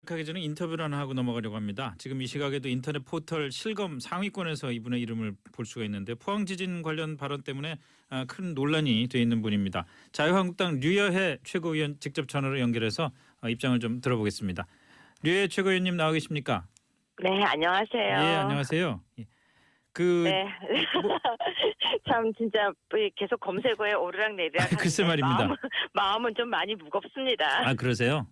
하기 전에 인터뷰를 하나 하고 넘어가려고 합니다. 지금 이 시각에도 인터넷 포털 실검 상위권에서 이분의 이름을 볼 수가 있는데 포항 지진 관련 발언 때문에 큰 논란이 돼 있는 분입니다. 자유한국당 류여해 최고위원 직접 전화로 연결해서 입장을 좀 들어보겠습니다. 류여해 최고위원님 나와 계십니까? 네, 예, 안녕하세요. 안녕하세요. 예. 그 네. 뭐, 참 진짜 계속 검색어에 오르락내리락 글쎄 하는데 말입니다. 마음은 좀 많이 무겁습니다. 아, 그러세요?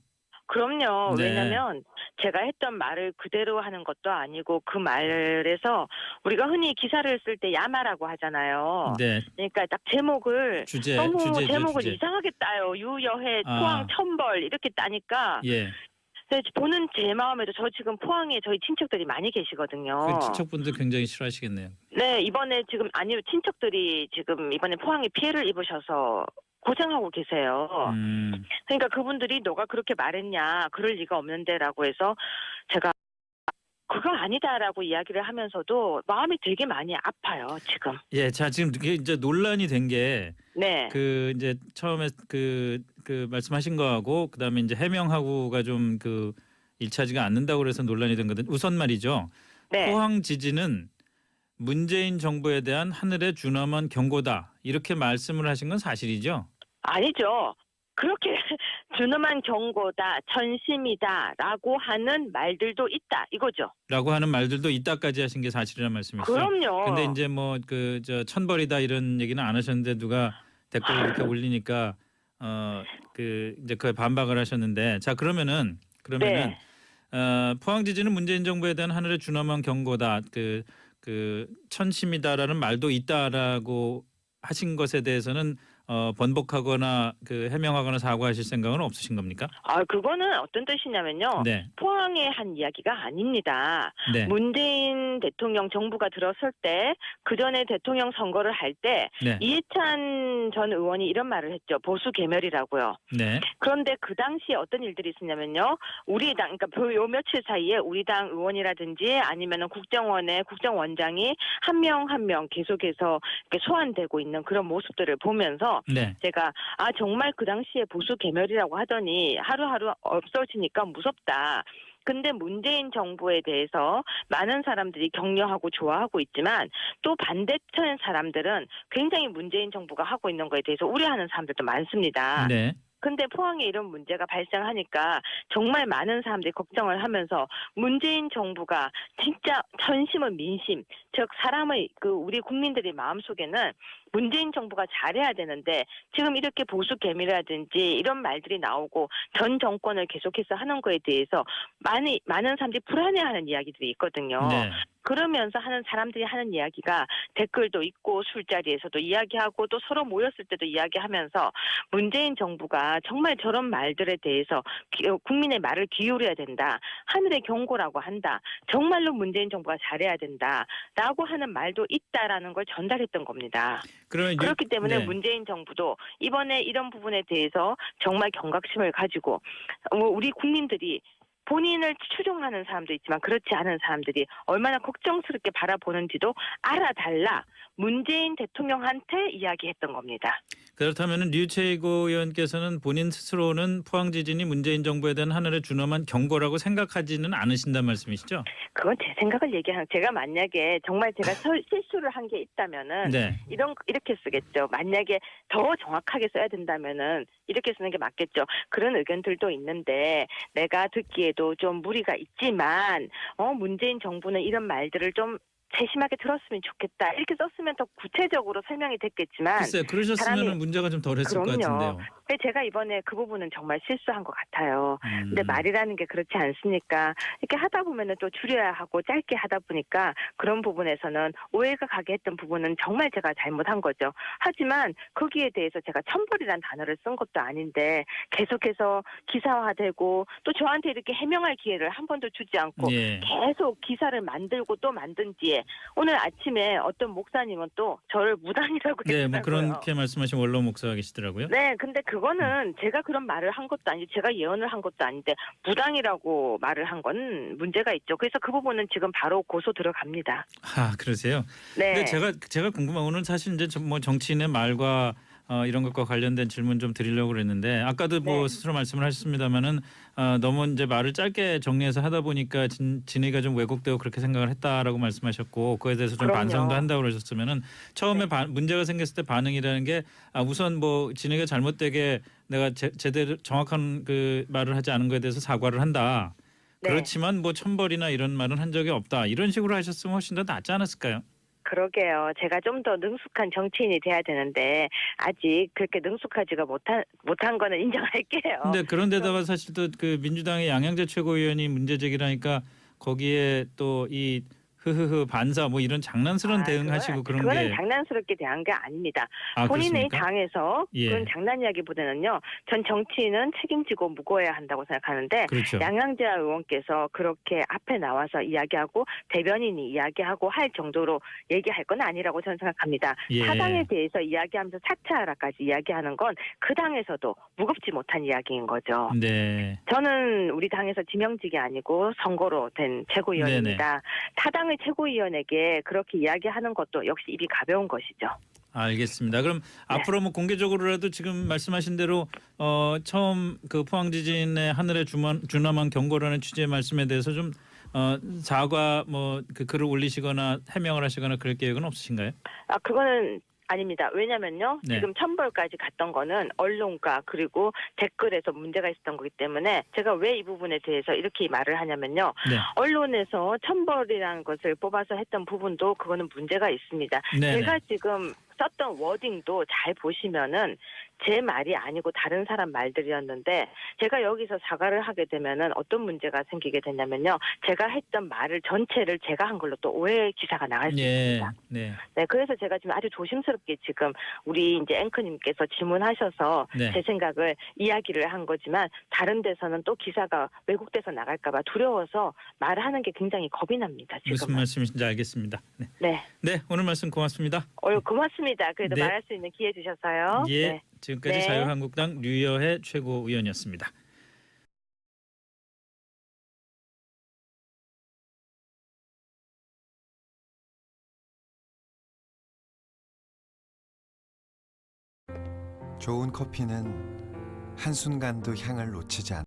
그럼요. 네. 왜냐하면 제가 했던 말을 그대로 하는 것도 아니고 그 말에서 우리가 흔히 기사를 쓸 때 야마라고 하잖아요. 네. 그러니까 딱 제목을 주제죠, 제목을 주제. 이상하게 따요. 유여해, 포항 천벌 이렇게 따니까 예. 보는 제 마음에도 저 지금 포항에 저희 친척들이 많이 계시거든요. 그 친척분들 굉장히 싫어하시겠네요. 네, 이번에 지금 친척들이 지금 이번에 포항에 피해를 입으셔서 고생하고 계세요. 그러니까 그분들이 너가 그렇게 말했냐, 그럴 리가 없는데라고 해서 제가 그거 아니다라고 이야기를 하면서도 마음이 되게 많이 아파요, 지금. 예, 자 지금 이게 이제 논란이 된 게 네. 그 이제 처음에 그 말씀하신 거하고 그다음에 이제 해명하고가 좀 그 일치하지가 않는다고 그래서 논란이 된 거든. 우선 말이죠. 네. 포항 지진은 문재인 정부에 대한 하늘의 준엄한 경고다. 이렇게 말씀을 하신 건 사실이죠? 아니죠. 그렇게 준엄한 경고다, 전심이다라고 하는 말들도 있다 이거죠. 라고 하는 말들도 이따까지 하신 게 사실이란 말씀이시죠? 그럼요. 근데 이제 뭐 그 저 천벌이다 이런 얘기는 안 하셨는데 누가 댓글을 이렇게 올리니까 그 이제 그에 반박을 하셨는데 자 그러면은 네. 포항 지진은 문재인 정부에 대한 하늘의 준엄한 경고다. 그 천심이다라는 말도 있다라고 하신 것에 대해서는 번복하거나 그 해명하거나 사과하실 생각은 없으신 겁니까? 그거는 어떤 뜻이냐면요. 네. 포항에 한 이야기가 아닙니다. 네. 문재인 대통령 정부가 들었을 때 그전에 대통령 선거를 할 때 네. 이해찬 전 의원이 이런 말을 했죠. 보수 괴멸이라고요. 네. 그런데 그 당시에 어떤 일들이 있었냐면요. 우리 당, 그러니까 요 며칠 사이에 우리 당 의원이라든지 아니면은 국정원의 국정원장이 한 명 한 명 계속해서 이렇게 소환되고 있는 그런 모습들을 보면서 네. 제가 정말 그 당시에 보수 괴멸이라고 하더니 하루하루 없어지니까 무섭다. 근데 문재인 정부에 대해서 많은 사람들이 격려하고 좋아하고 있지만 또 반대편 사람들은 굉장히 문재인 정부가 하고 있는 거에 대해서 우려하는 사람들도 많습니다. 네. 근데 포항에 이런 문제가 발생하니까 정말 많은 사람들이 걱정을 하면서 문재인 정부가 진짜 전심은 민심, 즉 사람의 우리 국민들의 마음속에는 문재인 정부가 잘해야 되는데 지금 이렇게 보수 개미라든지 이런 말들이 나오고 전 정권을 계속해서 하는 거에 대해서 많은 사람들이 불안해하는 이야기들이 있거든요. 네. 그러면서 사람들이 하는 이야기가 댓글도 있고 술자리에서도 이야기하고 또 서로 모였을 때도 이야기하면서 문재인 정부가 정말 저런 말들에 대해서 국민의 말을 기울여야 된다. 하늘의 경고라고 한다. 정말로 문재인 정부가 잘해야 된다라고 하는 말도 있다라는 걸 전달했던 겁니다. 그렇기 때문에 네. 문재인 정부도 이번에 이런 부분에 대해서 정말 경각심을 가지고 우리 국민들이 본인을 추종하는 사람도 있지만 그렇지 않은 사람들이 얼마나 걱정스럽게 바라보는지도 알아달라 문재인 대통령한테 이야기했던 겁니다. 그렇다면 류 최고위원께서는 본인 스스로는 포항 지진이 문재인 정부에 대한 하늘의 준엄한 경고라고 생각하지는 않으신다는 말씀이시죠? 그건 제 생각을 얘기하는 제가 만약에 정말 제가 실수를 한 게 있다면은 네. 이렇게 쓰겠죠. 만약에 더 정확하게 써야 된다면은 이렇게 쓰는 게 맞겠죠. 그런 의견들도 있는데 내가 듣기에도 좀 무리가 있지만 문재인 정부는 이런 말들을 좀 세심하게 들었으면 좋겠다. 이렇게 썼으면 더 구체적으로 설명이 됐겠지만 글쎄요. 그러셨으면 문제가 좀 덜했을 것 같은데요. 근데 제가 이번에 그 부분은 정말 실수한 것 같아요. 근데 말이라는 게 그렇지 않습니까? 이렇게 하다 보면은 또 줄여야 하고 짧게 하다 보니까 그런 부분에서는 오해가 가게 했던 부분은 정말 제가 잘못한 거죠. 하지만 거기에 대해서 제가 천벌이라는 단어를 쓴 것도 아닌데 계속해서 기사화되고 또 저한테 이렇게 해명할 기회를 한 번도 주지 않고 예. 계속 기사를 만들고 또 만든 뒤에 오늘 아침에 어떤 목사님은 또 저를 무당이라고 네, 했더라고요. 뭐 그렇게 말씀하신 원로 목사가 계시더라고요. 네, 근데 그거는 제가 그런 말을 한 것도 아니고 제가 예언을 한 것도 아닌데 무당이라고 말을 한 건 문제가 있죠. 그래서 그 부분은 지금 바로 고소 들어갑니다. 아, 그러세요? 네. 근데 제가 궁금한 거는 사실 이제 뭐 정치인의 말과 이런 것과 관련된 질문 좀 드리려고 그랬는데 아까도 뭐 네. 스스로 말씀을 하셨습니다마는 너무 이제 말을 짧게 정리해서 하다 보니까 진위가 좀 왜곡되고 그렇게 생각을 했다라고 말씀하셨고 그에 대해서 좀 반성도 그럼요. 한다고 그러셨으면은 처음에 네. 문제가 생겼을 때 반응이라는 게 우선 뭐 진위가 잘못되게 내가 제대로 정확한 그 말을 하지 않은 거에 대해서 사과를 한다. 네. 그렇지만 뭐 천벌이나 이런 말은 한 적이 없다. 이런 식으로 하셨으면 훨씬 더 낫지 않았을까요? 그러게요. 제가 좀 더 능숙한 정치인이 돼야 되는데 아직 그렇게 능숙하지가 못한 거는 인정할게요. 근데 그런데다가 사실 또 그 민주당의 양양재 최고위원이 문제 제기를 하니까 거기에 또 이 흐흐흐 반사 뭐 이런 장난스러운 대응하시고 그런 그거는 게 장난스럽게 대한 게 아닙니다. 본인의 그렇습니까? 당에서 그건 예. 장난 이야기보다는요. 전 정치인은 책임지고 무거워야 한다고 생각하는데 그렇죠. 양양재 의원께서 그렇게 앞에 나와서 이야기하고 대변인이 이야기하고 할 정도로 얘기할 건 아니라고 저는 생각합니다. 타당에 예. 대해서 이야기하면서 사퇴하라까지 이야기하는 건 그 당에서도 무겁지 못한 이야기인 거죠. 네. 저는 우리 당에서 지명직이 아니고 선거로 된 최고위원입니다. 타당의 최고위원에게 그렇게 이야기하는 것도 역시 입이 가벼운 것이죠. 알겠습니다. 그럼 네. 앞으로 뭐 공개적으로라도 지금 말씀하신 대로 처음 그 포항 지진의 하늘에 준엄한 경고라는 취지의 말씀에 대해서 좀 사과 뭐 그 글을 올리시거나 해명을 하시거나 그럴 계획은 없으신가요? 그거는 아닙니다. 왜냐면요. 네. 지금 천벌까지 갔던 거는 언론과 그리고 댓글에서 문제가 있었던 거기 때문에 제가 왜 이 부분에 대해서 이렇게 말을 하냐면요. 네. 언론에서 천벌이라는 것을 뽑아서 했던 부분도 그거는 문제가 있습니다. 네. 제가 지금 썼던 워딩도 잘 보시면은 제 말이 아니고 다른 사람 말들이었는데 제가 여기서 사과를 하게 되면은 어떤 문제가 생기게 되냐면요. 제가 했던 말을 전체를 제가 한 걸로 또 오해 기사가 나갈 수 있습니다. 네. 네, 그래서 제가 지금 아주 조심스럽게 지금 우리 이제 앵커님께서 질문하셔서 네. 제 생각을 이야기를 한 거지만 다른 데서는 또 기사가 왜곡돼서 나갈까봐 두려워서 말하는 게 굉장히 겁이 납니다. 무슨 지금은. 말씀이신지 알겠습니다. 네. 네, 네, 오늘 말씀 고맙습니다. 고맙습니다. 그래도 네. 말할 수 있는 기회 주셔서요. 예. 네. 지금까지 네. 자유한국당 류여해 최고위원이었습니다. 좋은 커피는 한순간도 향을 놓치지 않아